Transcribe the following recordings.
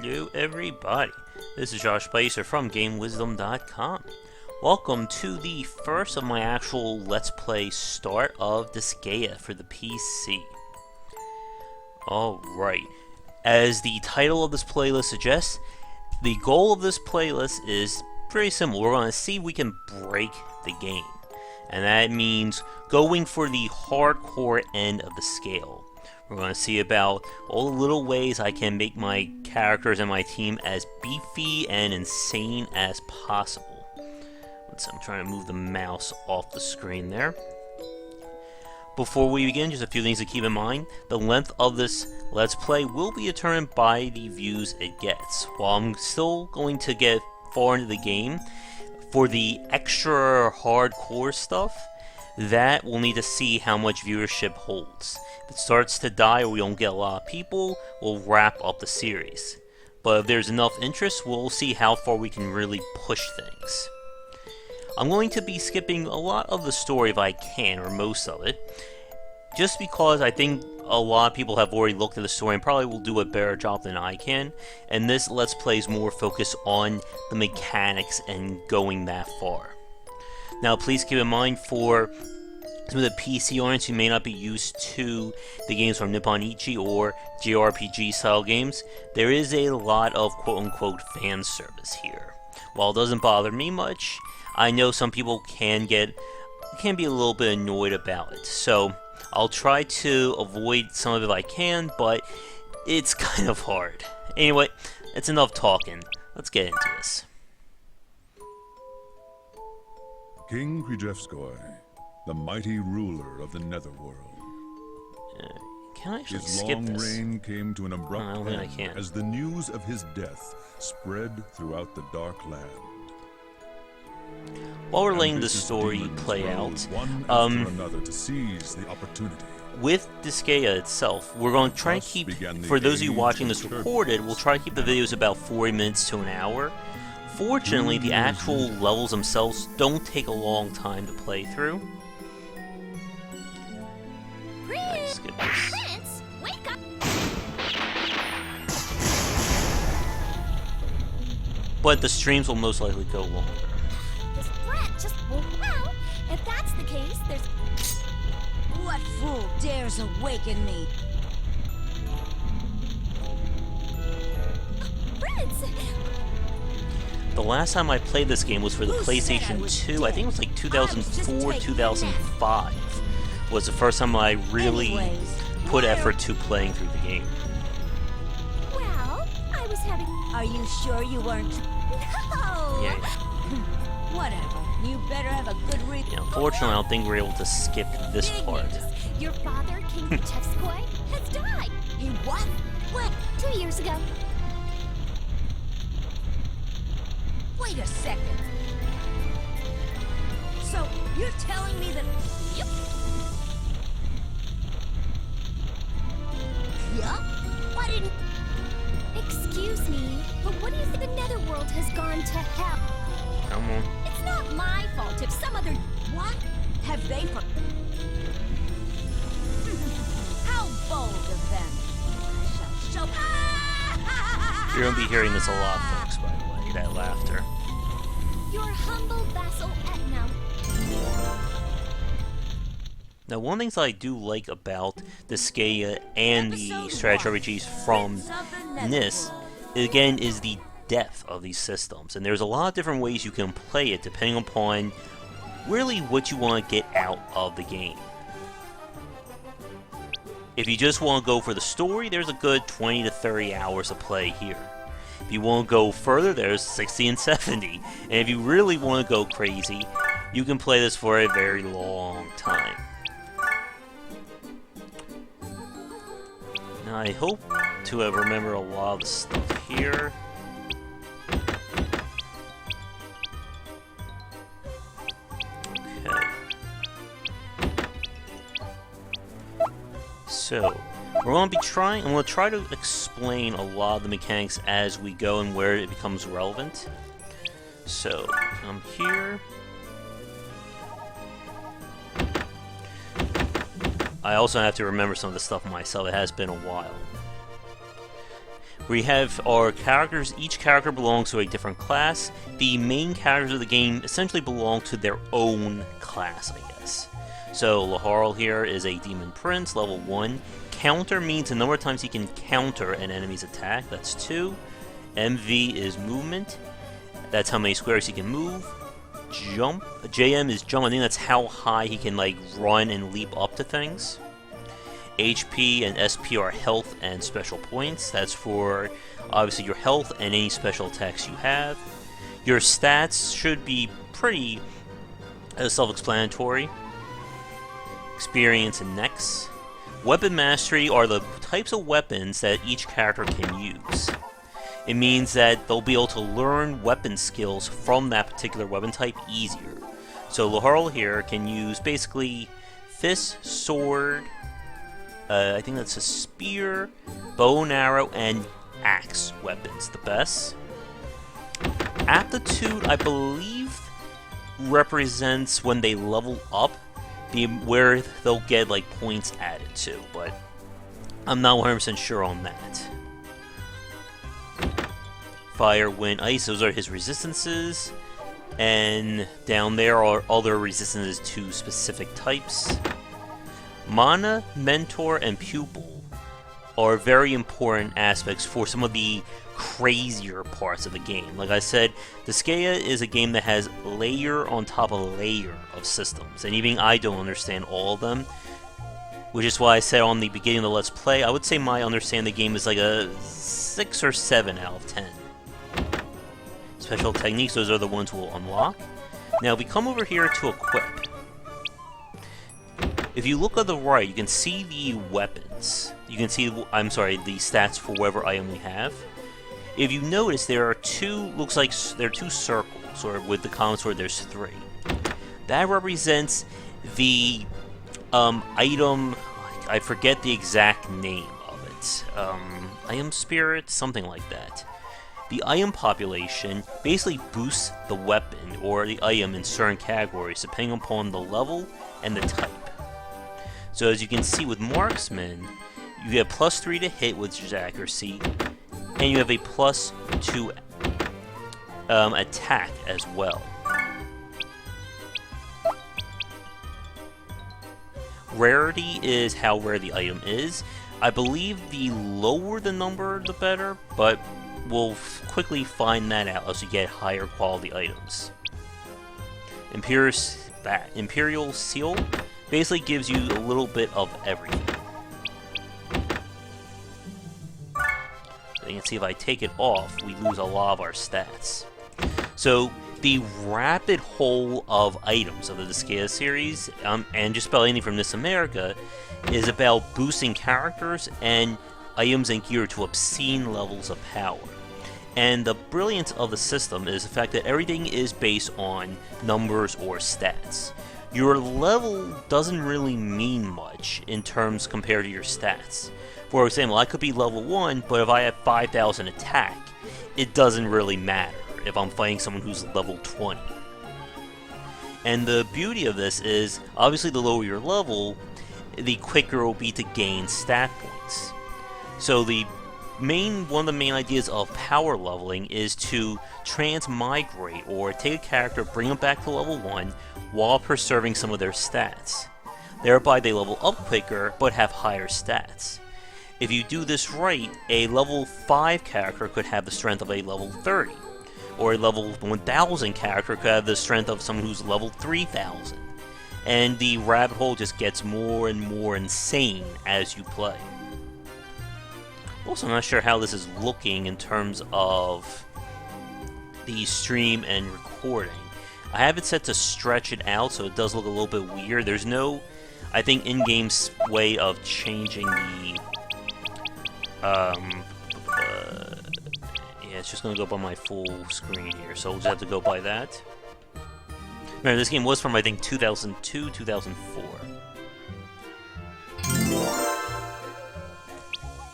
Hello everybody, this is Josh Bycer from GameWisdom.com. Welcome to the first of my actual Let's Play start of Disgaea for the PC. Alright, as the title of this playlist suggests, the goal of this playlist is pretty simple. We're going to see if we can break the game. And that means going for the hardcore end of the scale. We're going to see about all the little ways I can make my characters and my team as beefy and insane as possible. I'm trying to move the mouse off the screen there. Before we begin, just a few things to keep in mind. The length of this Let's Play will be determined by the views it gets. While I'm still going to get far into the game, for the extra hardcore stuff, that we'll need to see how much viewership holds. If it starts to die or we don't get a lot of people, we'll wrap up the series. But if there's enough interest, we'll see how far we can really push things. I'm going to be skipping a lot of the story if I can, or most of it, just because I think a lot of people have already looked at the story and probably will do a better job than I can, and this Let's Play is more focused on the mechanics and going that far. Now please keep in mind, for some of the PC audience who may not be used to the games from Nippon Ichi or JRPG style games, there is a lot of quote-unquote fan service here. While it doesn't bother me much, I know some people can be a little bit annoyed about it. So I'll try to avoid some of it if I can, but it's kind of hard. Anyway, that's enough talking. Let's get into this. King Break, the mighty ruler of the Netherworld. Can I actually His skip long this? reign came to an abrupt I don't think I end can. as the news of his death spread throughout the Dark Land. While we're letting the Ambitious story demons play rose out, one after another to seize the opportunity. with Disgaea itself, we're going to try and Thus keep, began the for those of you age watching of this turbulence. recorded, we'll try to keep the videos about 40 minutes to an hour. Fortunately, the actual levels themselves don't take a long time to play through. Nice, skip this. Prince, wake up! But the streams will most likely go longer. This brat just woke. Well, if that's the case, there's. What fool dares awaken me? Prince! The last time I played this game was for the Who said I PlayStation was 2. I think it was like I was just 2004, taking a 2005. Was the first time I really Anyways, put where- effort to playing through the game. Well, I was having. Are you sure you weren't? No! Yeah. Whatever. You better have a good reason. Yeah, unfortunately, I don't think we're able to skip this Big part. news. Your father, King Chevskoy, has died. He what? What? 2 years ago. Wait a second. So you're telling me that? Yep. Yup. Why didn't? Excuse me, but what do you think the Netherworld has gone to hell? Come on. It's not my fault if some other. What? Have they? How bold of them! I shall show. You're going to be hearing this a lot, folks, by the way, that laughter. Your humble vassal Etna. Now, one of the things I do like about Disgaea and the strategy RPGs from NIS, again, is the depth of these systems. And there's a lot of different ways you can play it, depending upon really what you want to get out of the game. If you just want to go for the story, there's a good 20 to 30 hours of play here. If you want to go further, there's 60 and 70. And if you really want to go crazy, you can play this for a very long time. Now, I hope to have remembered a lot of the stuff here. Okay. So, I'm going to try to explain a lot of the mechanics as we go and where it becomes relevant. So, I'm here. I also have to remember some of the stuff myself. It has been a while. We have our characters. Each character belongs to a different class. The main characters of the game essentially belong to their own class, I guess. So Laharl here is a Demon Prince, level 1. Counter means the number of times he can counter an enemy's attack. That's 2. MV is movement. That's how many squares he can move. Jump. JM is jump. I think that's how high he can like run and leap up to things. HP and SP are health and special points. That's for obviously your health and any special attacks you have. Your stats should be pretty self-explanatory. Experience and Nex. Weapon Mastery are the types of weapons that each character can use. It means that they'll be able to learn weapon skills from that particular weapon type easier. So Laharl here can use basically fist, sword, I think that's a spear, bow and arrow, and axe weapons, the best. Aptitude, I believe, represents when they level up, where they'll get like points added to, but I'm not 100% sure on that. Fire, wind, ice, those are his resistances, and down there are other resistances to specific types. Mana, Mentor, and Pupil are very important aspects for some of the crazier parts of the game. Like I said, Disgaea is a game that has layer on top of layer of systems, and even I don't understand all of them, which is why I said on the beginning of the Let's Play, I would say my understanding of the game is like a 6 or 7 out of 10. Special techniques, those are the ones we'll unlock. Now, if we come over here to equip, if you look on the right, you can see the weapons. You can see, I'm sorry, the stats for whatever item we have. If you notice, there are looks like there are 2 circles, or with the common sword, there's 3. That represents the item, I forget the exact name of it. Item Spirit, something like that. The item population basically boosts the weapon or the item in certain categories depending upon the level and the type. So as you can see with Marksman, you get +3 to hit with his accuracy, and you have a +2 attack as well. Rarity is how rare the item is. I believe the lower the number, the better, but we'll quickly find that out as we get higher quality items. Imperial Seal basically gives you a little bit of everything. So you can see if I take it off, we lose a lot of our stats. So the rapid hole of items of the Disgaea series, and just about anything from This America, is about boosting characters and items and gear to obscene levels of power. And the brilliance of the system is the fact that everything is based on numbers or stats. Your level doesn't really mean much in terms compared to your stats. For example, I could be level 1, but if I have 5,000 attack, it doesn't really matter if I'm fighting someone who's level 20. And the beauty of this is, obviously the lower your level, the quicker it will be to gain stat points. So one of the main ideas of power leveling is to transmigrate or take a character, bring them back to level 1 while preserving some of their stats. Thereby they level up quicker but have higher stats. If you do this right, a level 5 character could have the strength of a level 30, or a level 1000 character could have the strength of someone who's level 3000. And the rabbit hole just gets more and more insane as you play. Also, I'm not sure how this is looking in terms of the stream and recording. I have it set to stretch it out, so it does look a little bit weird. There's no, I think, in-game way of changing the, yeah, it's just going to go by my full screen here, so we'll just have to go by that. Remember, this game was from, I think, 2002, 2004.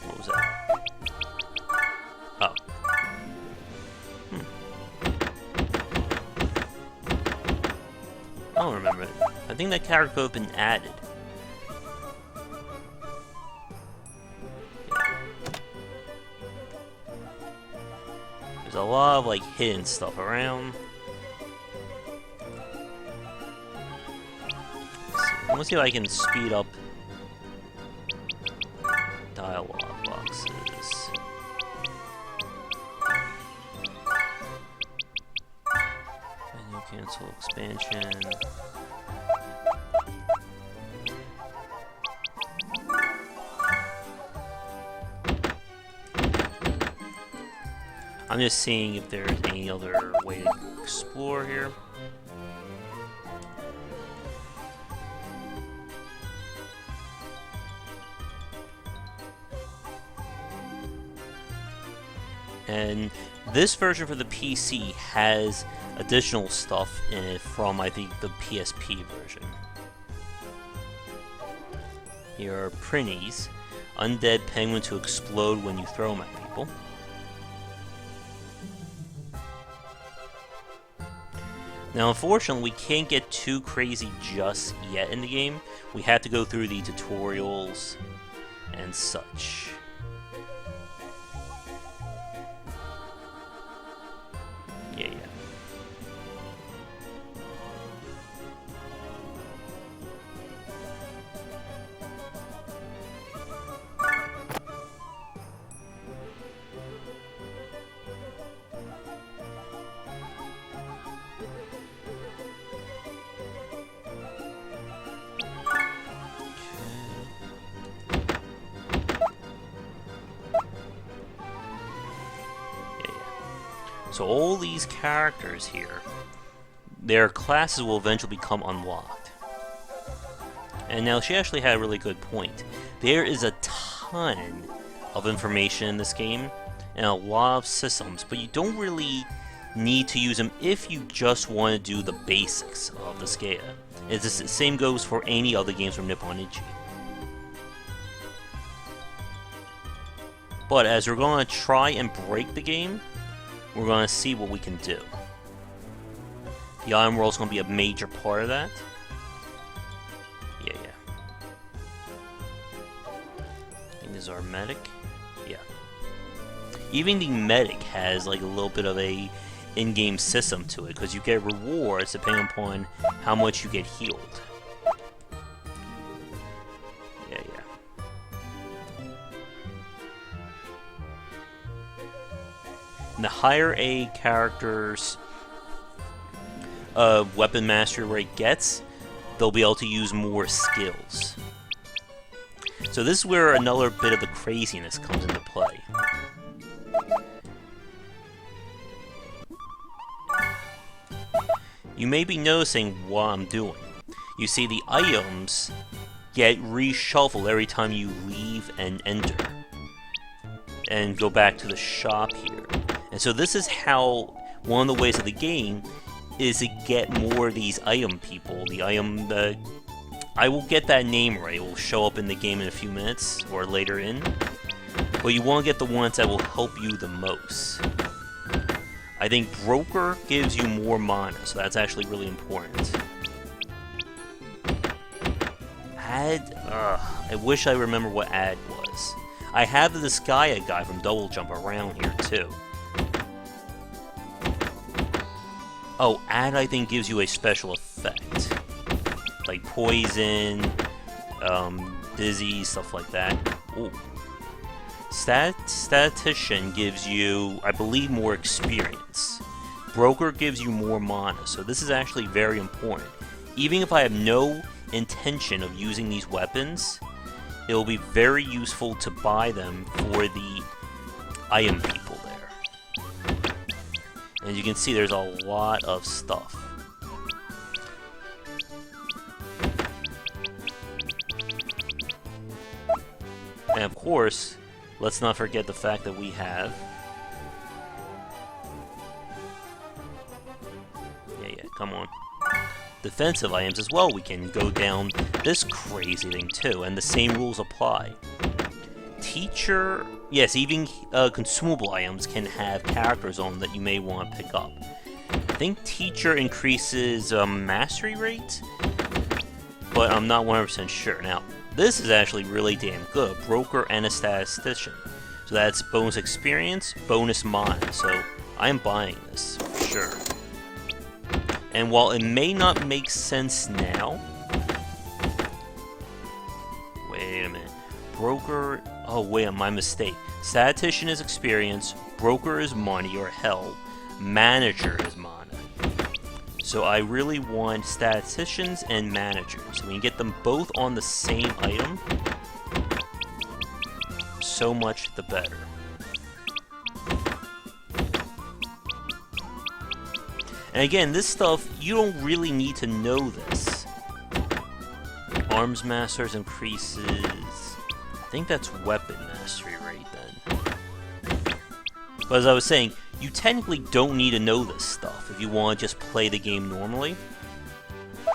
What was that? Oh. I don't remember it. I think that character could have been added. a lot of like hidden stuff around. Let's see if I can speed up dialogue boxes. Menu cancel expansion. I'm just seeing if there's any other way to explore here. And this version for the PC has additional stuff in it from, I think, the PSP version. Here are Prinnies, undead penguins who explode when you throw them at people. Now, unfortunately, we can't get too crazy just yet in the game. We have to go through the tutorials and such. Yeah. So all these characters here, their classes will eventually become unlocked. And now she actually had a really good point. There is a ton of information in this game, and a lot of systems, but you don't really need to use them if you just want to do the basics of Disgaea. The same goes for any other games from Nippon Ichi. But as we're going to try and break the game, we're going to see what we can do. The Iron World is going to be a major part of that. Yeah. I think this is our medic. Yeah. Even the medic has like a little bit of a in-game system to it, because you get rewards depending upon how much you get healed. Yeah. And the higher a character's weapon mastery rate gets, they'll be able to use more skills. So this is where another bit of the craziness comes into play. You may be noticing what I'm doing. You see, the items get reshuffled every time you leave and enter. And go back to the shop here. And so this is how, one of the ways of the game is to get more of these item people. I will get that name right. It will show up in the game in a few minutes, or later in. But you want to get the ones that will help you the most. I think Broker gives you more mana, so that's actually really important. Add? I wish I remember what add was. I have the Disgaea guy from Double Jump around here too. Oh, add I think gives you a special effect. Like poison, dizzy, stuff like that. Ooh. Statistician gives you, I believe, more experience. Broker gives you more mana, so this is actually very important. Even if I have no intention of using these weapons, it will be very useful to buy them for the item people there. As you can see, there's a lot of stuff. And of course, let's not forget the fact that we have... Yeah, come on. Defensive items as well. We can go down this crazy thing too, and the same rules apply. Teacher... Yes, even consumable items can have characters on them that you may want to pick up. I think Teacher increases mastery rate, but I'm not 100% sure. Now, this is actually really damn good. Broker and a Statistician. So that's bonus experience, bonus mana. So I am buying this, for sure. And while it may not make sense now... Wait a minute. Broker... Oh, wait, my mistake. Statistician is experience, broker is money or health, manager is mana. So I really want statisticians and managers. We can get them both on the same item. So much the better. And again, this stuff, you don't really need to know this. Arms Masters increases... I think that's Weapon Mastery right then. But as I was saying, you technically don't need to know this stuff if you want to just play the game normally.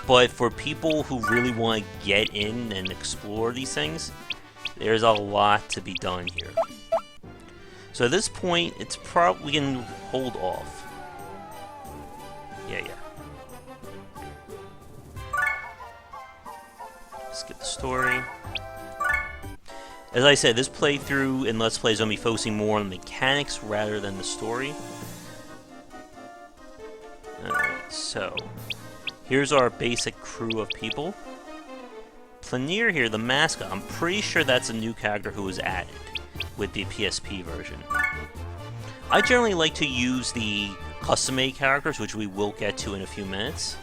But for people who really want to get in and explore these things, there's a lot to be done here. So at this point, it's we can hold off. Yeah. Skip the story. As I said, this playthrough in Let's Play is going to be focusing more on the mechanics rather than the story. Alright, so here's our basic crew of people. Planier here, the mascot, I'm pretty sure that's a new character who was added with the PSP version. I generally like to use the custom-made characters, which we will get to in a few minutes.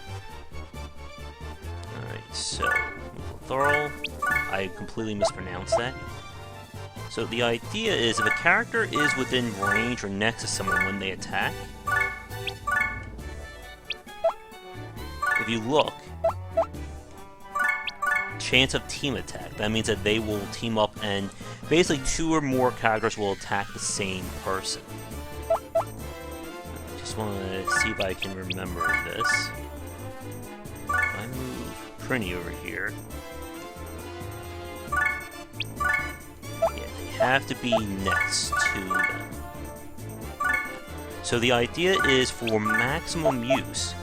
Alright, so Thorl, I completely mispronounced that. So the idea is, if a character is within range or next to someone when they attack, if you look, chance of team attack, that means that they will team up and basically 2 or more characters will attack the same person. I just want to see if I can remember this. If I move Prinny over here, yeah, they have to be next to them. So the idea is, for maximum use,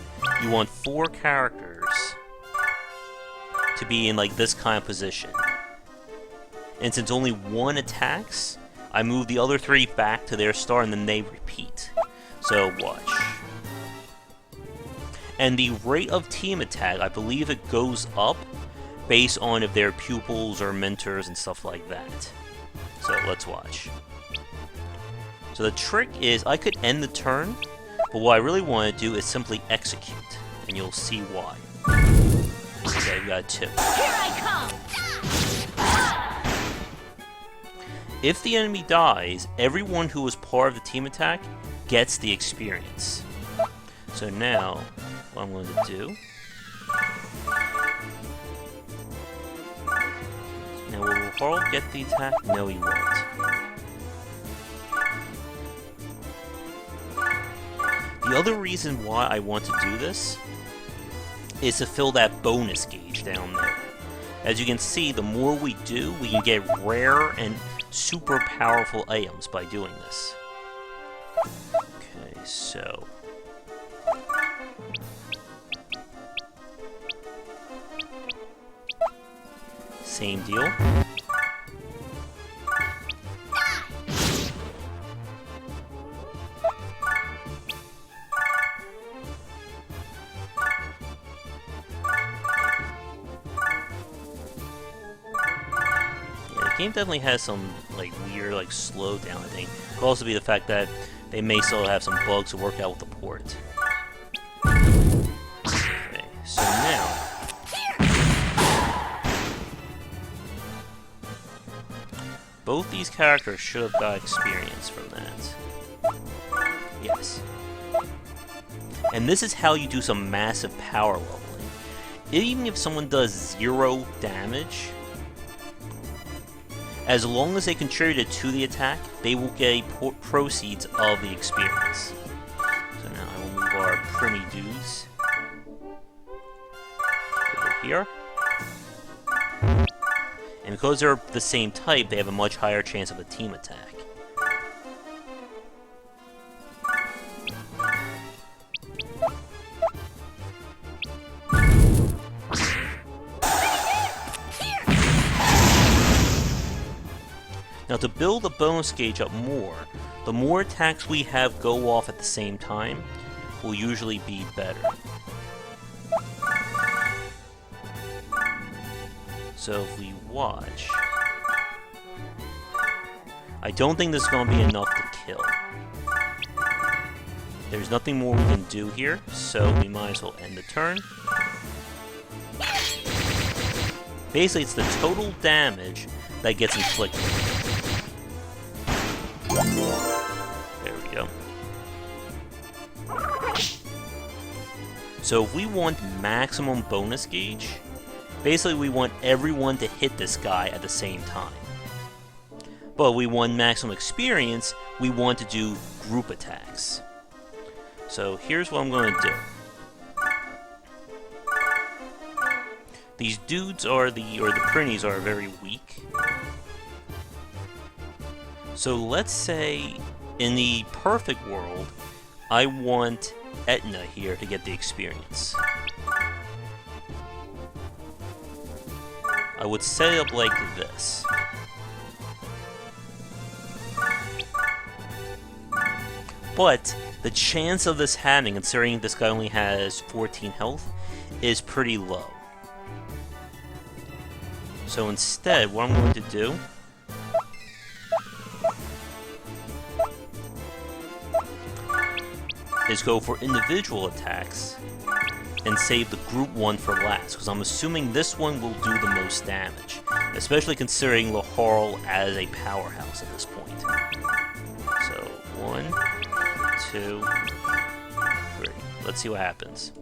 you want 4 characters to be in like this kind of position. And since only 1 attacks, I move the other 3 back to their start and then they repeat. So watch. And the rate of team attack, I believe it goes up based on if they're pupils or mentors and stuff like that. So let's watch. So the trick is, I could end the turn, but what I really want to do is simply execute, and you'll see why. Okay, we got 2. Here I come! If the enemy dies, everyone who was part of the team attack gets the experience. So now, what I'm going to do... Now, will Harl get the attack? No, he won't. The other reason why I want to do this is to fill that bonus gauge down there. As you can see, the more we do, we can get rare and super powerful items by doing this. Okay, so... Same deal. Game definitely has some like weird like slowdown, I think. Could also be the fact that they may still have some bugs to work out with the port. Okay, so now both these characters should have got experience from that. Yes. And this is how you do some massive power leveling. Even if someone does 0 damage, as long as they contributed to the attack, they will get proceeds of the experience. So now I will move our Prinny dudes over here. And because they're the same type, they have a much higher chance of a team attack. Now to build the bonus gauge up more, the more attacks we have go off at the same time will usually be better. So if we watch, I don't think this is going to be enough to kill. There's nothing more we can do here, so we might as well end the turn. Basically, it's the total damage that gets inflicted. There we go. So if we want maximum bonus gauge, basically we want everyone to hit this guy at the same time. But we want maximum experience, we want to do group attacks. So here's what I'm going to do. These dudes or the printies are very weak. So let's say in the perfect world, I want Etna here to get the experience. I would set it up like this. But the chance of this happening, considering this guy only has 14 health, is pretty low. So instead, what I'm going to do is go for individual attacks and save the group one for last, because I'm assuming this one will do the most damage, especially considering Laharl as a powerhouse at this point. So 1, 2, 3. Let's see what happens.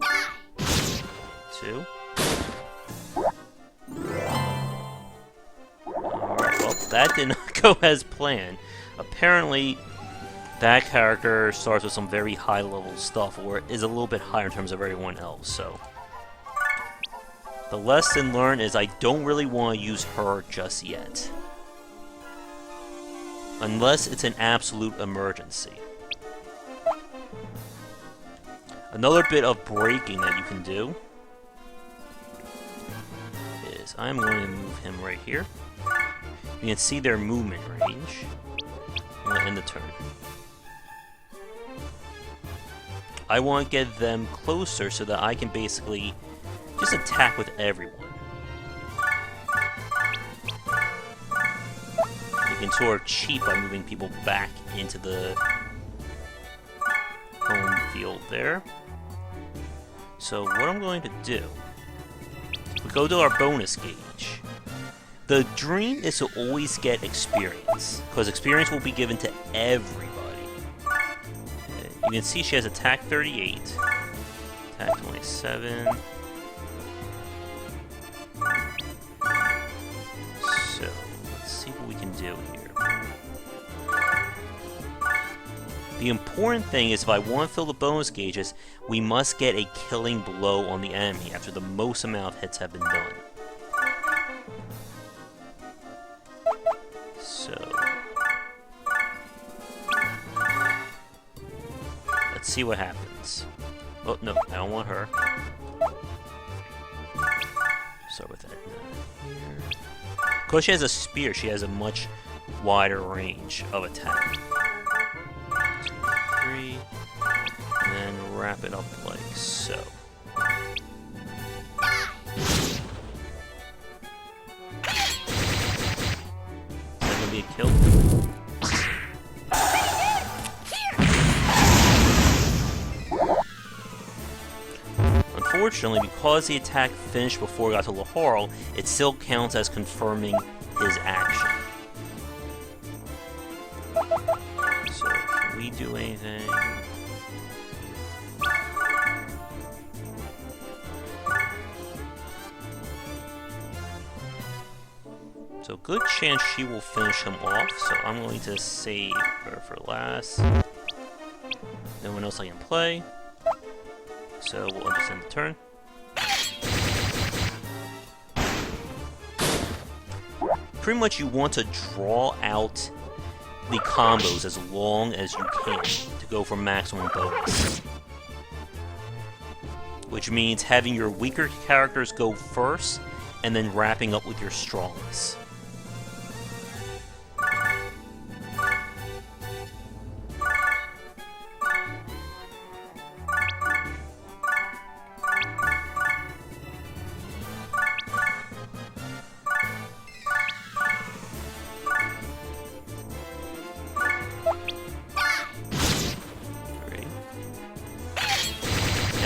2. Alright, well, that did not go as planned. Apparently, that character starts with some very high level stuff, or is a little bit higher in terms of everyone else, so. The lesson learned is I don't really want to use her just yet. Unless it's an absolute emergency. Another bit of breaking that you can do is I'm going to move him right here. You can see their movement range. I'm going to end the turn. I want to get them closer so that I can basically just attack with everyone. You can sort of cheat by moving people back into the home field there. So what I'm going to do, we go to our bonus gauge. The dream is to always get experience, because experience will be given to everybody. You can see she has attack 38, attack 27. So let's see what we can do here. The important thing is if I want to fill the bonus gauges, we must get a killing blow on the enemy after the most amount of hits have been done. So let's see what happens. Oh no, I don't want her. Start with that here. Because she has a spear, she has a much wider range of attack. 2, 3, and then wrap it up like so. Is that gonna be a kill? Unfortunately, because the attack finished before it got to Laharl, it still counts as confirming his action. So, can we do anything? So, good chance she will finish him off, so I'm going to save her for last. No one else I can play. So we'll just end the turn. Pretty much you want to draw out the combos as long as you can to go for maximum bonus. Which means having your weaker characters go first, and then wrapping up with your strongest.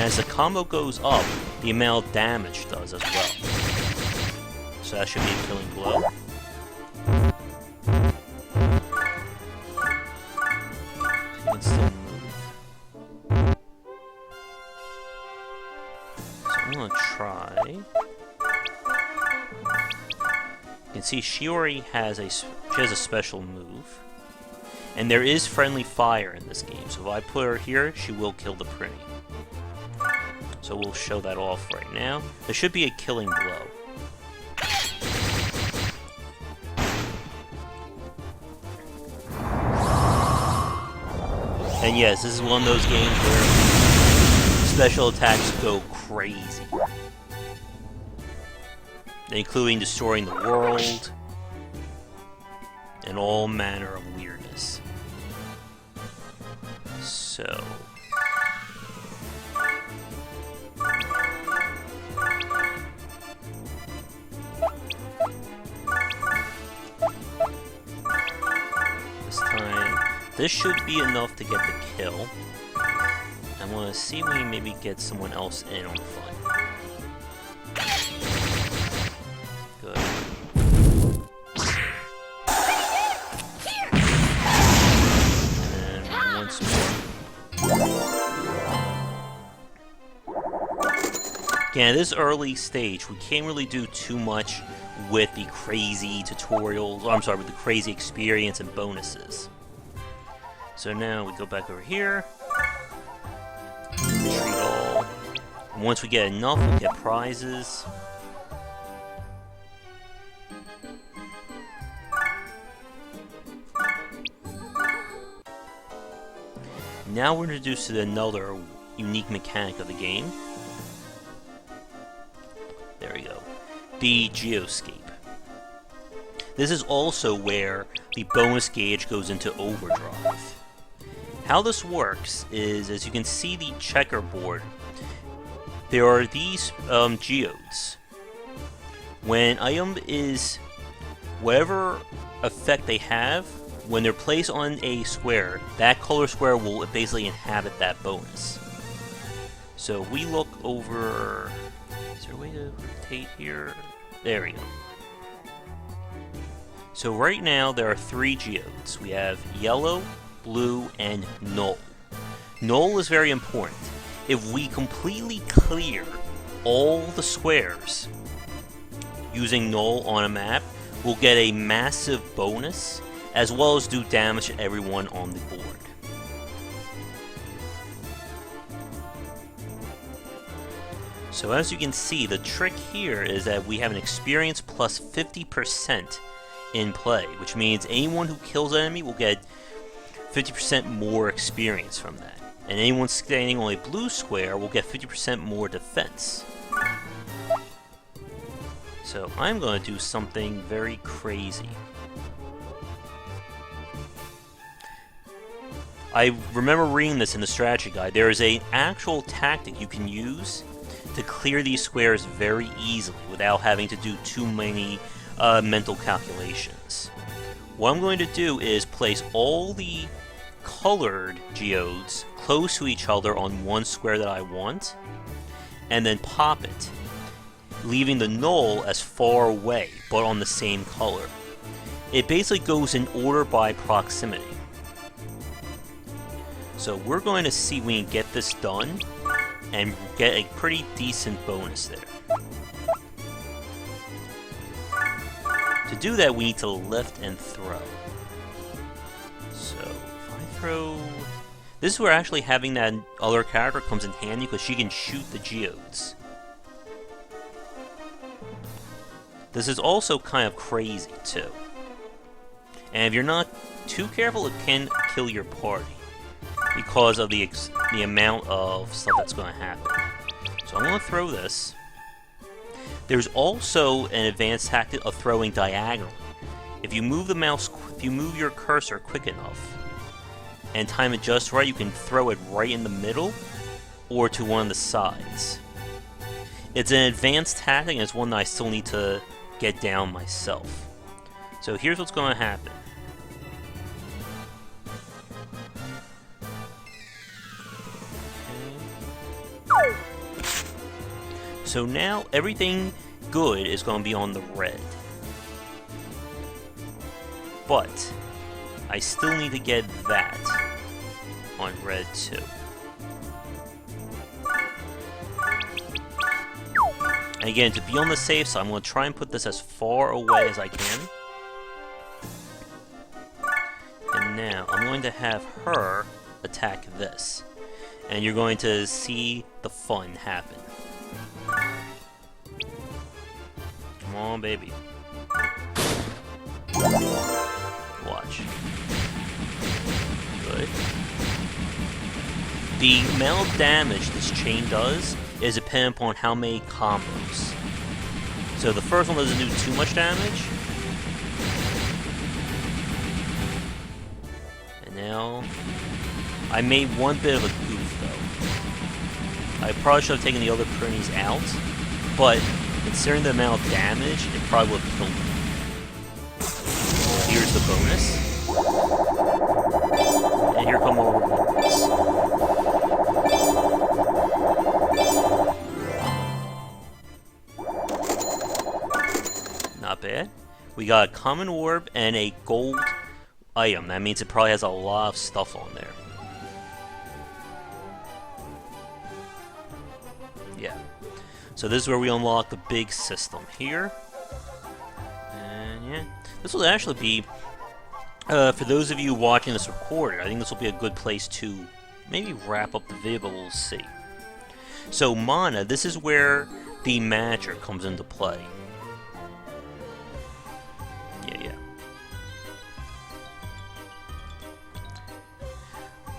as the combo goes up, the amount of damage does as well. So that should be a killing blow. You can still move. So I'm gonna try. You can see she already has a special move, and there is friendly fire in this game. So if I put her here, she will kill the Prinny. So we'll show that off right now. There should be a killing blow. And yes, this is one of those games where special attacks go crazy. Including destroying the world and all manner of weirdness. So... this should be enough to get the kill. I want to see if we can maybe get someone else in on the fight. Good. And then once more. Again, at this early stage, we can't really do too much with the crazy tutorials, I'm sorry, with the crazy experience and bonuses. So now we go back over here, treat all. And once we get enough, we'll get prizes. Now we're introduced to another unique mechanic of the game. There we go. The Geoscape. This is also where the bonus gauge goes into overdrive. How this works is, as you can see the checkerboard, there are these geodes. When an item is, whatever effect they have, when they're placed on a square, that color square will basically inhabit that bonus. So if we look over, is there a way to rotate here? There we go. So right now there are 3 geodes. We have yellow, blue, and null. Null is very important. If we completely clear all the squares using null on a map, we'll get a massive bonus, as well as do damage to everyone on the board. So as you can see, the trick here is that we have an experience plus 50% in play, which means anyone who kills an enemy will get 50% more experience from that. And anyone standing on a blue square will get 50% more defense. So I'm going to do something very crazy. I remember reading this in the strategy guide. There is an actual tactic you can use to clear these squares very easily without having to do too many mental calculations. What I'm going to do is place all the colored geodes close to each other on one square that I want, and then pop it, leaving the null as far away, but on the same color. It basically goes in order by proximity. So we're going to see if we can get this done, and get a pretty decent bonus there. To do that, we need to lift and throw. So, if I throw... This is where actually having that other character comes in handy, because she can shoot the geodes. This is also kind of crazy, too. And if you're not too careful, it can kill your party, because of the amount of stuff that's going to happen. So I'm going to throw this. There's also an advanced tactic of throwing diagonally. If you move your cursor quick enough and time it just right, you can throw it right in the middle or to one of the sides. It's an advanced tactic, and it's one that I still need to get down myself. So here's what's going to happen. So now everything good is going to be on the red. But I still need to get that on red too. And again, to be on the safe side, I'm going to try and put this as far away as I can. And now I'm going to have her attack this. And you're going to see the fun happen. Come on, baby. Watch. Good. The amount of damage this chain does is dependent upon how many combos. So the first one doesn't do too much damage. And now I made one bit of a goof though. I probably should have taken the other prunes out, but considering the amount of damage, it probably would have killed me. Here's the bonus. And here come more rewards. Not bad. We got a common orb and a gold item. That means it probably has a lot of stuff on there. Yeah. So this is where we unlock the big system here. And yeah. This will actually be, for those of you watching this recorded, I think this will be a good place to maybe wrap up the video, but we'll see. So mana, this is where the Mager comes into play. Yeah.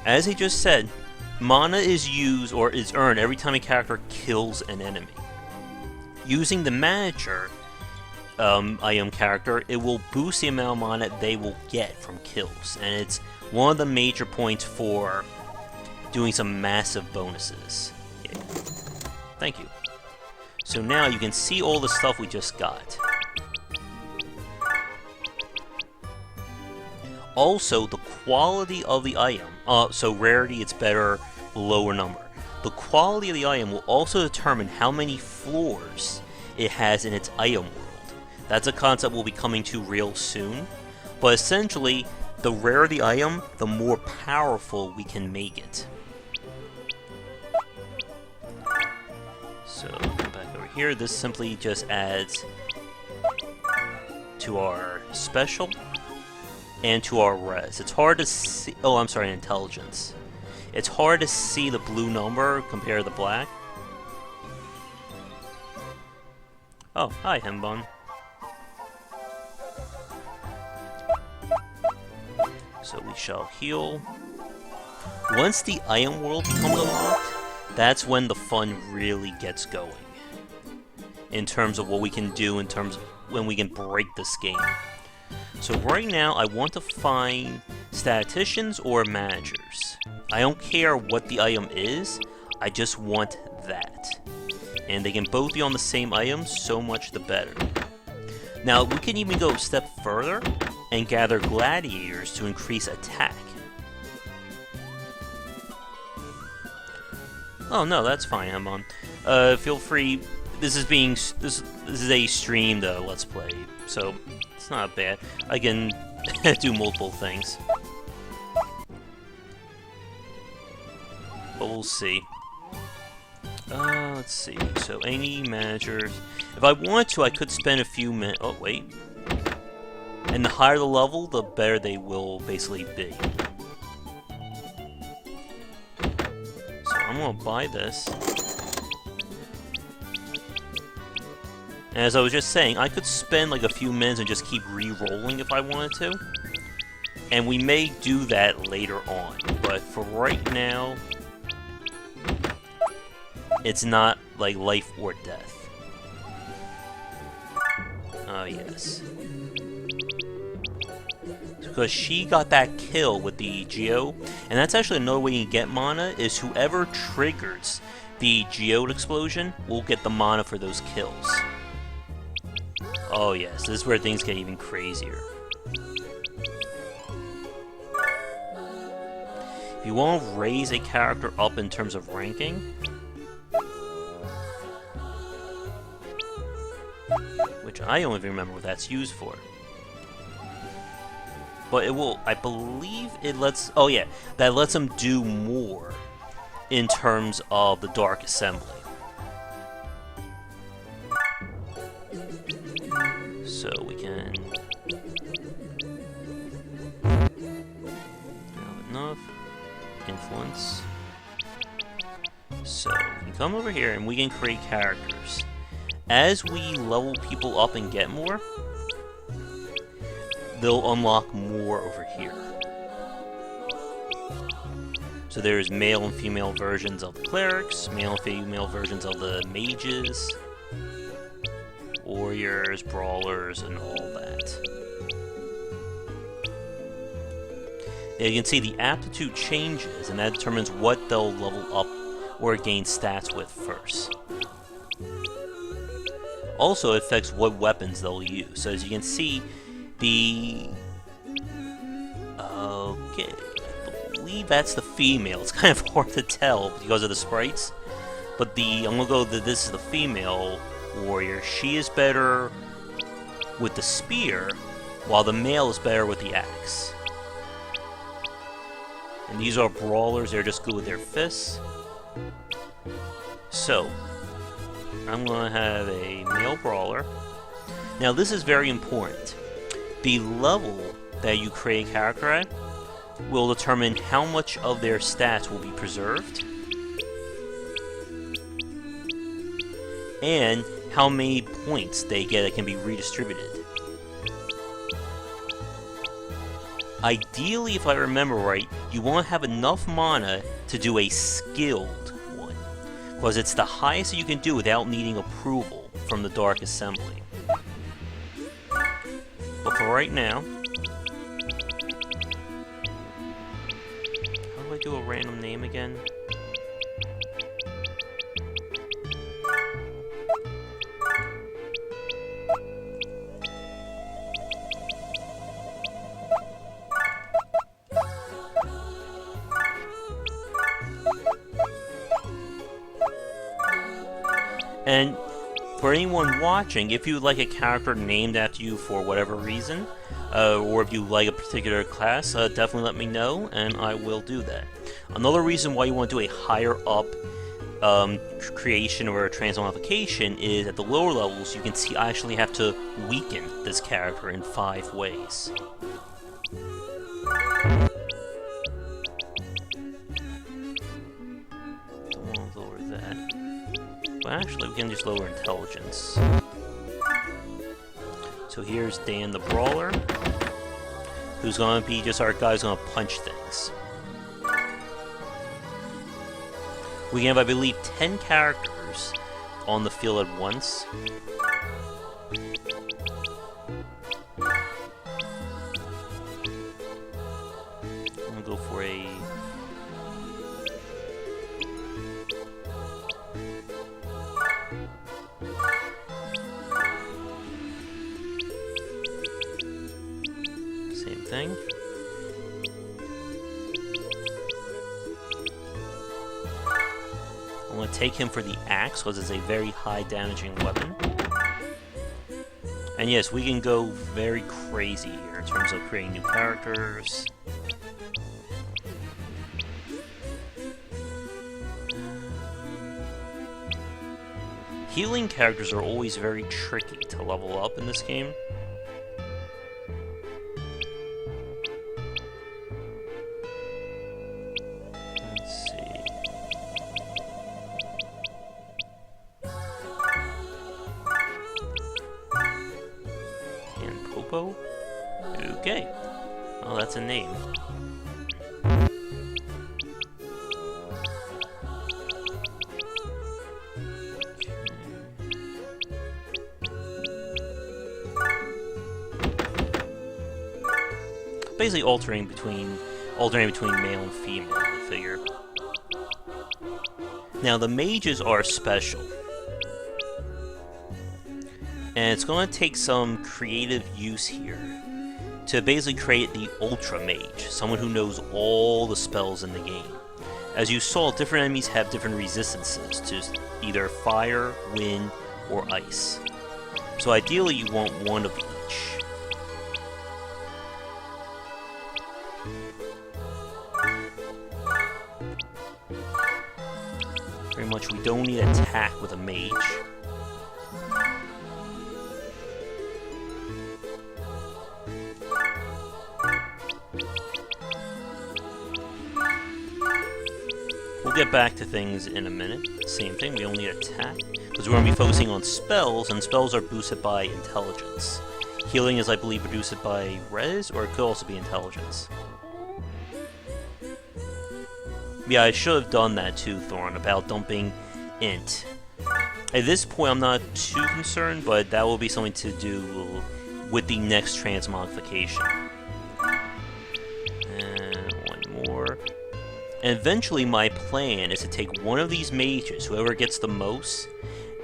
As he just said, mana is used or is earned every time a character kills an enemy. Using the Mager item character, it will boost the amount of mana they will get from kills, and it's one of the major points for doing some massive bonuses. Yeah. Thank you. So now you can see all the stuff we just got. Also, the quality of the item, so rarity it's better, lower number. The quality of the item will also determine how many floors it has in its item world. That's a concept we'll be coming to real soon, but essentially, the rarer the item, the more powerful we can make it. So, back over here, this simply just adds to our special and to our res. It's hard to see, oh, I'm sorry, intelligence. It's hard to see the blue number compared to the black. Oh, hi, Hembon. So we shall heal. Once the item world becomes unlocked, that's when the fun really gets going. In terms of what we can do, in terms of when we can break this game. So right now, I want to find statisticians or managers. I don't care what the item is, I just want that. And they can both be on the same item, so much the better. Now, we can even go a step further and gather gladiators to increase attack. Oh no, that's fine, Hembon. Feel free. This is a streamed Let's Play, so it's not bad. I can do multiple things. But we'll see. Let's see. So any managers. If I want to, I could spend a few minutes. Oh wait. And the higher the level, the better they will basically be. So I'm gonna buy this. And as I was just saying, I could spend like a few minutes and just keep re-rolling if I wanted to. And we may do that later on. But for right now, it's not like life or death. Oh yes. Because she got that kill with the Geo, and that's actually another way you can get mana, is whoever triggers the Geode explosion will get the mana for those kills. Oh yes, this is where things get even crazier. If you want to raise a character up in terms of ranking, I don't even remember what that's used for. But it will, I believe it lets, oh yeah, that lets them do more in terms of the Dark Assembly. So we can... enough. Influence. So we can come over here and we can create characters. As we level people up and get more, they'll unlock more over here. So there's male and female versions of the clerics, male and female versions of the mages, warriors, brawlers, and all that. Now you can see the aptitude changes, and that determines what they'll level up or gain stats with first. Also, it affects what weapons they'll use. So as you can see, the... okay, I believe that's the female. It's kind of hard to tell because of the sprites. But I'm gonna go that this is the female warrior. She is better with the spear, while the male is better with the axe. And these are brawlers, they're just good with their fists. So, I'm gonna have a male brawler. Now this is very important. The level that you create a character at will determine how much of their stats will be preserved and how many points they get that can be redistributed. Ideally, if I remember right, you want to have enough mana to do a skilled one, because it's the highest you can do without needing approval from the Dark Assembly. But for right now, how do I do a random name again? And for anyone watching, if you would like a character named after you for whatever reason, or if you like a particular class, definitely let me know, and I will do that. Another reason why you want to do a higher up creation or a transmogrification is at the lower levels, you can see I actually have to weaken this character in 5 ways. Well, actually, we can just lower intelligence. So here's Dan the Brawler, who's going to be just our guy who's going to punch things. We can have, I believe, 10 characters on the field at once. I'm going to go for a... thing. I'm going to take him for the axe because it's a very high damaging weapon. And yes, we can go very crazy here in terms of creating new characters. Healing characters are always very tricky to level up in this game. Okay. Oh, that's a name. Basically alternating between male and female, I figure. Now the mages are special. And it's going to take some creative use here to basically create the Ultra Mage, someone who knows all the spells in the game. As you saw, different enemies have different resistances to either fire, wind, or ice. So ideally you want one of each. Pretty much we don't need attack with a mage. We'll get back to things in a minute. Same thing, we only need attack, because we're going to be focusing on spells, and spells are boosted by intelligence. Healing is, I believe, boosted by res, or it could also be intelligence. Yeah, I should have done that too, Thorn, about dumping int. At this point, I'm not too concerned, but that will be something to do with the next transmogrification. And one more. And eventually my plan is to take one of these mages, whoever gets the most,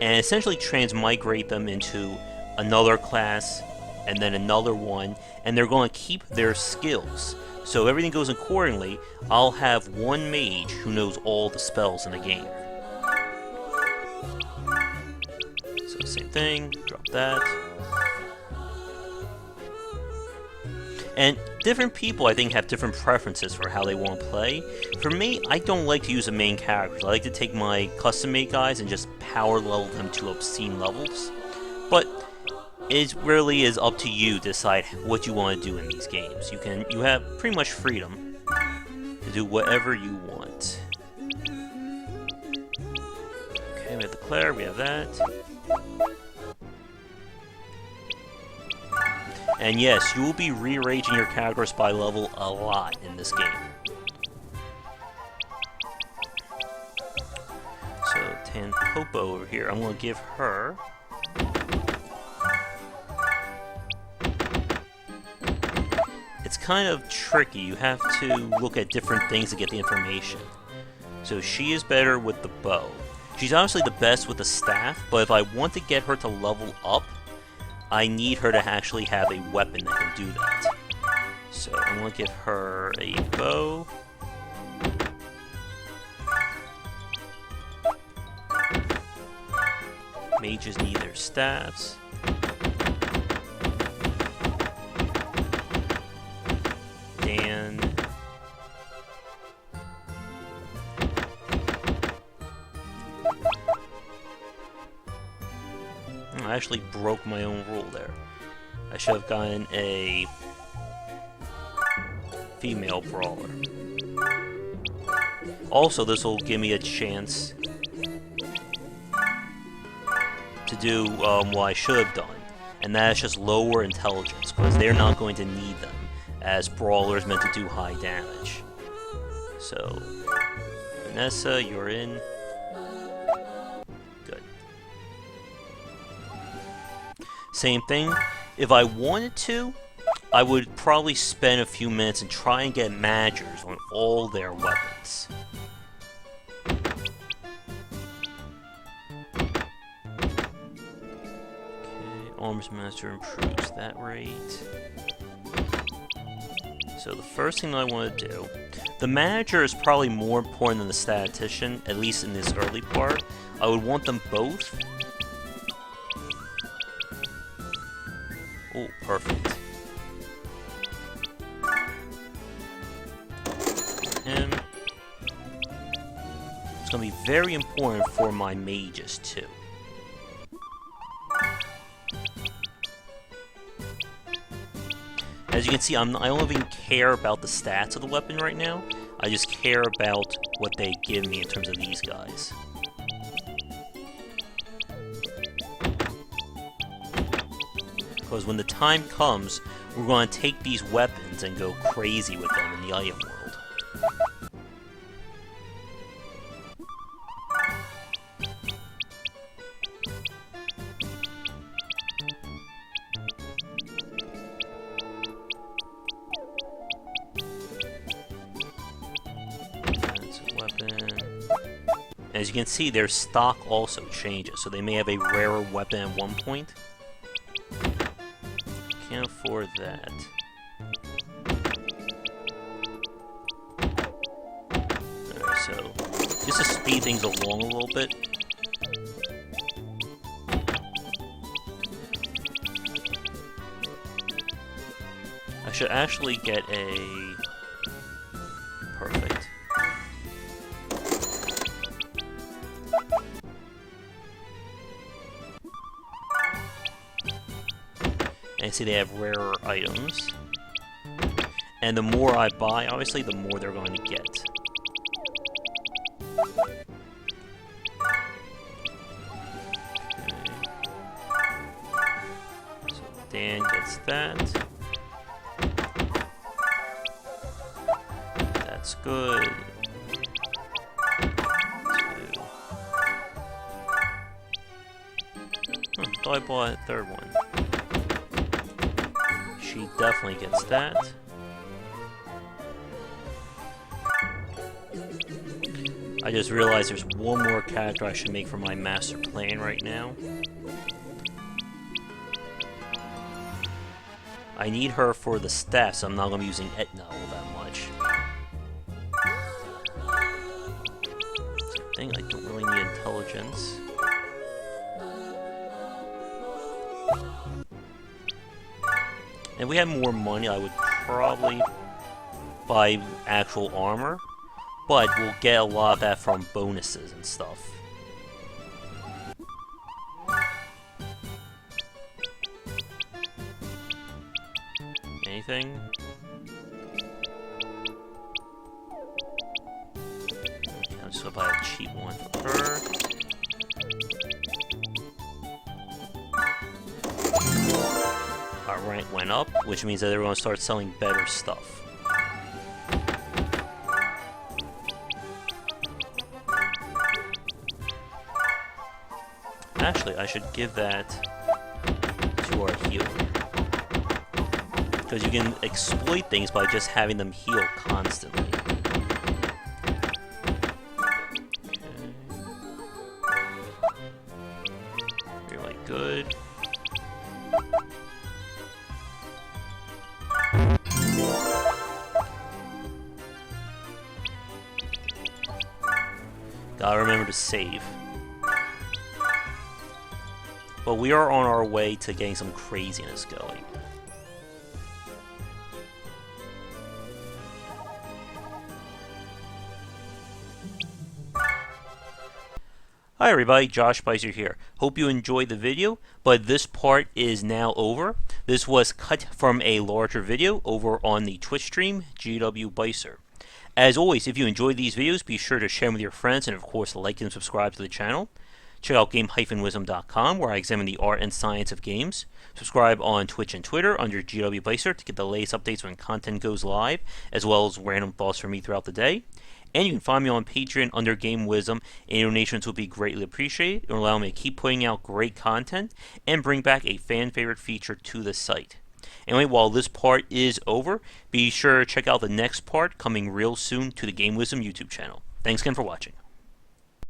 and essentially transmigrate them into another class, and then another one, and they're going to keep their skills. So if everything goes accordingly, I'll have one mage who knows all the spells in the game. So same thing, drop that. And different people, I think, have different preferences for how they want to play. For me, I don't like to use the main characters. I like to take my custom-made guys and just power level them to obscene levels. But it really is up to you to decide what you want to do in these games. You have pretty much freedom to do whatever you want. Okay, we have the Claire, we have that. And yes, you will be rearranging your characters by level a lot in this game. So, Tanpopo over here, I'm going to give her... It's kind of tricky. You have to look at different things to get the information. So she is better with the bow. She's obviously the best with the staff, but if I want to get her to level up, I need her to actually have a weapon that can do that. So I'm going to give her a bow. Mages need their staffs. Dan. I actually broke my own rule there. I should have gotten a female brawler. Also, this will give me a chance to do what I should have done, and that is just lower intelligence, because they're not going to need them, as brawlers meant to do high damage. So, Vanessa, you're in. Good. Same thing. If I wanted to, I would probably spend a few minutes and try and get Magers on all their weapons. Arms Master improves that rate. So the first thing that I want to do, the manager is probably more important than the statistician, at least in this early part. I would want them both. Oh, perfect. Him. It's going to be very important for my mages too. As you can see, I don't even care about the stats of the weapon right now. I just care about what they give me in terms of these guys. Because when the time comes, we're going to take these weapons and go crazy with them in the item world. As you can see, their stock also changes, so they may have a rarer weapon at one point. Can't afford that. Alright, so just to speed things along a little bit. should actually get a... Perfect. And see, they have rarer items. And the more I buy, obviously, the more they're going to get. Okay. So Dan gets that. That's good. Thought I bought a third one. She definitely gets that. I just realized there's one more character I should make for my master plan right now. I need her for the staff, so I'm not going to be using Etna all that much. I think I don't really need intelligence. If we had more money, I would probably buy actual armor. But we'll get a lot of that from bonuses and stuff. Anything? Okay, I'm just gonna buy a cheap one for her. Our rank went up, which means that everyone starts selling better stuff. Actually, I should give that to our healer. Because you can exploit things by just having them heal constantly. Okay. Really good. Gotta remember to save. But we are on our way to getting some craziness going. Hi everybody, Josh Bycer here. Hope you enjoyed the video, but this part is now over. This was cut from a larger video over on the Twitch stream, GW Bycer. As always, if you enjoyed these videos, be sure to share them with your friends and of course like and subscribe to the channel. Check out game-wisdom.com where I examine the art and science of games. Subscribe on Twitch and Twitter under GW Bycer to get the latest updates when content goes live, as well as random thoughts from me throughout the day. And you can find me on Patreon under Game Wisdom, and donations will be greatly appreciated. It will allow me to keep putting out great content and bring back a fan favorite feature to the site. Anyway, while this part is over, be sure to check out the next part coming real soon to the Game Wisdom YouTube channel. Thanks again for watching.